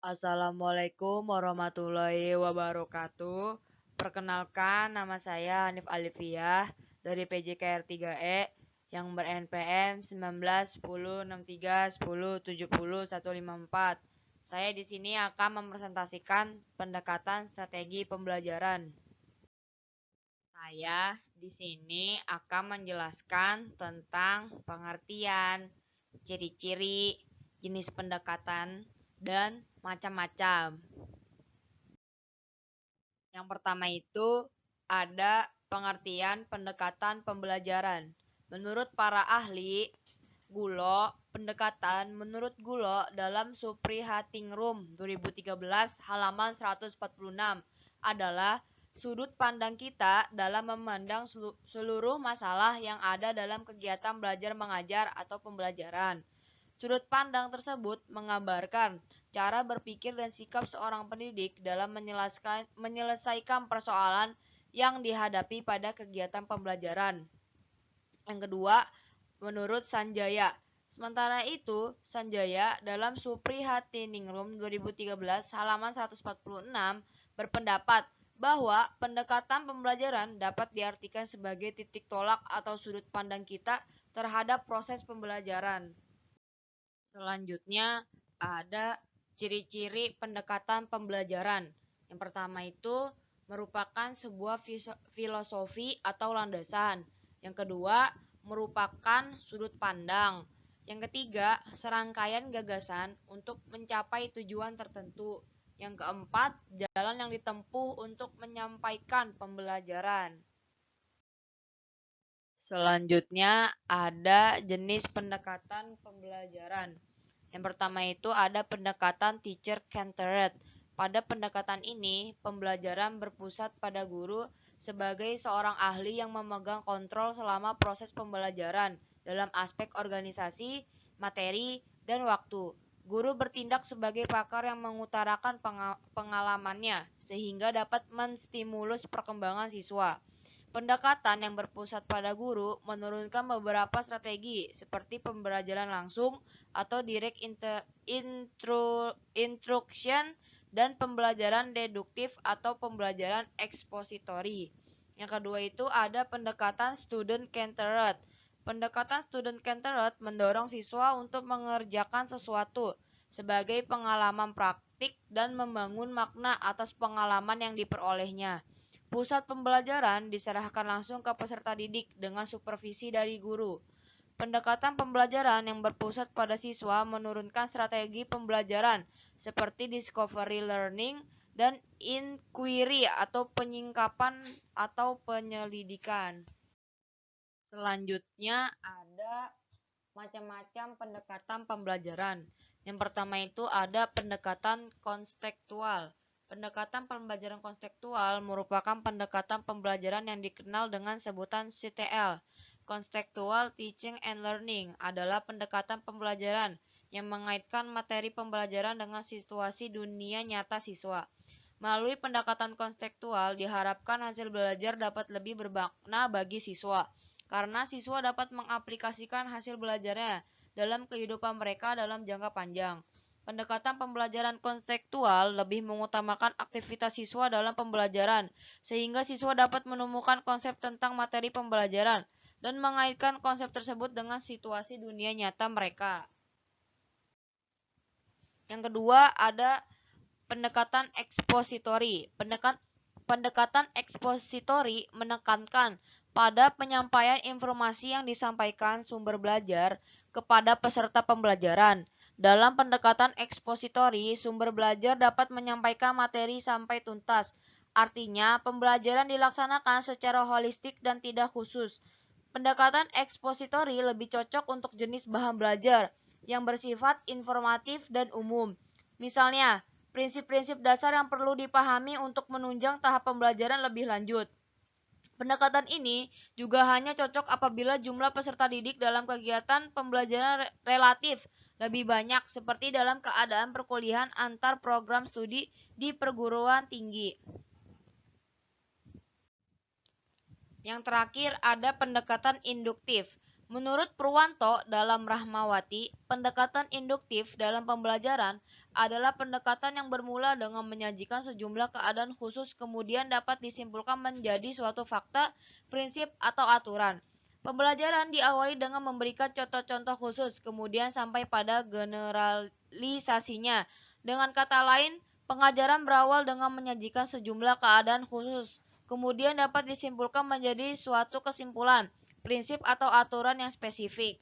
Assalamualaikum warahmatullahi wabarakatuh. Perkenalkan, nama saya Hanif Alifiah dari PJKR 3E yang ber-NPM 19 10 63 10 70 154. Saya di sini akan mempresentasikan pendekatan strategi pembelajaran. Saya di sini akan menjelaskan tentang pengertian, ciri-ciri, jenis pendekatan, dan macam-macam. Yang pertama itu ada pengertian pendekatan pembelajaran. Menurut para ahli, pendekatan menurut Gulo dalam Suprihatingrum 2013 halaman 146 adalah sudut pandang kita dalam memandang seluruh masalah yang ada dalam kegiatan belajar mengajar atau pembelajaran. Sudut pandang tersebut menggambarkan cara berpikir dan sikap seorang pendidik dalam menyelesaikan persoalan yang dihadapi pada kegiatan pembelajaran. Yang kedua, menurut Sanjaya. Sementara itu, Sanjaya dalam Suprihatiningrum 2013 halaman 146 berpendapat bahwa pendekatan pembelajaran dapat diartikan sebagai titik tolak atau sudut pandang kita terhadap proses pembelajaran. Selanjutnya ada ciri-ciri pendekatan pembelajaran. Yang pertama itu merupakan sebuah filosofi atau landasan. Yang kedua merupakan sudut pandang. Yang ketiga serangkaian gagasan untuk mencapai tujuan tertentu. Yang keempat jalan yang ditempuh untuk menyampaikan pembelajaran. Selanjutnya ada jenis pendekatan pembelajaran. Yang pertama itu ada pendekatan teacher-centered. Pada pendekatan ini, pembelajaran berpusat pada guru sebagai seorang ahli yang memegang kontrol selama proses pembelajaran dalam aspek organisasi, materi, dan waktu. Guru bertindak sebagai pakar yang mengutarakan pengalamannya sehingga dapat menstimulus perkembangan siswa. Pendekatan yang berpusat pada guru menurunkan beberapa strategi seperti pembelajaran langsung atau direct instruction dan pembelajaran deduktif atau pembelajaran ekspositori. Yang kedua itu ada pendekatan student-centered. Pendekatan student-centered mendorong siswa untuk mengerjakan sesuatu sebagai pengalaman praktik dan membangun makna atas pengalaman yang diperolehnya. Pusat pembelajaran diserahkan langsung ke peserta didik dengan supervisi dari guru. Pendekatan pembelajaran yang berpusat pada siswa menurunkan strategi pembelajaran seperti discovery learning dan inquiry atau penyingkapan atau penyelidikan. Selanjutnya ada macam-macam pendekatan pembelajaran. Yang pertama itu ada pendekatan konstekstual. Pendekatan pembelajaran konstekstual merupakan pendekatan pembelajaran yang dikenal dengan sebutan CTL. Contextual Teaching and Learning adalah pendekatan pembelajaran yang mengaitkan materi pembelajaran dengan situasi dunia nyata siswa. Melalui pendekatan konstekstual diharapkan hasil belajar dapat lebih bermakna bagi siswa, karena siswa dapat mengaplikasikan hasil belajarnya dalam kehidupan mereka dalam jangka panjang. Pendekatan pembelajaran konstekstual lebih mengutamakan aktivitas siswa dalam pembelajaran, sehingga siswa dapat menemukan konsep tentang materi pembelajaran dan mengaitkan konsep tersebut dengan situasi dunia nyata mereka. Yang kedua ada pendekatan ekspositori. Pendekatan ekspositori menekankan pada penyampaian informasi yang disampaikan sumber belajar kepada peserta pembelajaran. Dalam pendekatan ekspositori, sumber belajar dapat menyampaikan materi sampai tuntas. Artinya, pembelajaran dilaksanakan secara holistik dan tidak khusus. Pendekatan ekspositori lebih cocok untuk jenis bahan belajar yang bersifat informatif dan umum. Misalnya, prinsip-prinsip dasar yang perlu dipahami untuk menunjang tahap pembelajaran lebih lanjut. Pendekatan ini juga hanya cocok apabila jumlah peserta didik dalam kegiatan pembelajaran relatif lebih banyak seperti dalam keadaan perkuliahan antar program studi di perguruan tinggi. Yang terakhir ada pendekatan induktif. Menurut Purwanto dalam Rahmawati, pendekatan induktif dalam pembelajaran adalah pendekatan yang bermula dengan menyajikan sejumlah keadaan khusus kemudian dapat disimpulkan menjadi suatu fakta, prinsip, atau aturan. Pembelajaran diawali dengan memberikan contoh-contoh khusus, kemudian sampai pada generalisasinya. Dengan kata lain, pengajaran berawal dengan menyajikan sejumlah keadaan khusus, kemudian dapat disimpulkan menjadi suatu kesimpulan, prinsip atau aturan yang spesifik.